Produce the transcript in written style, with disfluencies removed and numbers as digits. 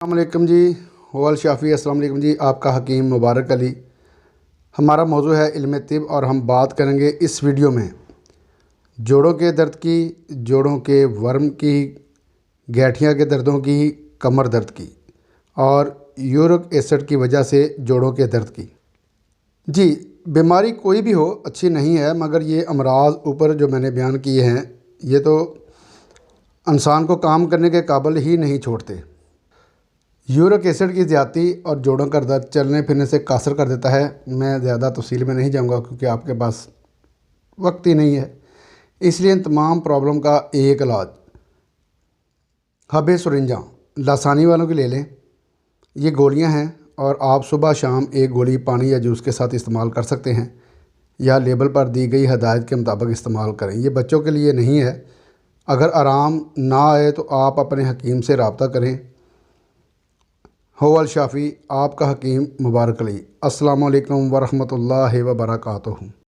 अस्सलामुअलैकुम जी। वल शाफ़ी अस्सलाम वालेकुम जी। आपका हकीम मुबारक अली। हमारा मौजू है इल्म तिब और हम बात करेंगे इस वीडियो में जोड़ों के दर्द की, जोड़ों के वर्म की, गठिया के दर्दों की, कमर दर्द की और यूरिक एसिड की वजह से जोड़ों के दर्द की। जी, बीमारी कोई भी हो अच्छी नहीं है, मगर ये अमराज ऊपर जो मैंने बयान किए हैं ये तो इंसान को काम करने के काबिल ही नहीं छोड़ते। यूरिक एसिड की ज़्यादती और जोड़ों का दर्द चलने फिरने से कासर कर देता है। मैं ज़्यादा तफसील में नहीं जाऊंगा क्योंकि आपके पास वक्त ही नहीं है। इसलिए इन तमाम प्रॉब्लम का एक इलाज हब सुरिंजा लासानी वालों की ले लें। ये गोलियां हैं और आप सुबह शाम एक गोली पानी या जूस के साथ इस्तेमाल कर सकते हैं या लेबल पर दी गई हदायत के मुताबिक इस्तेमाल करें। ये बच्चों के लिए नहीं है। अगर आराम ना आए तो आप अपने हकीम से रब्ता करें। वल शाफ़ी, आपका हकीम मुबारक अली। अस्सलामु अलैकुम वरहमतुल्लाहि व बरकातुहू।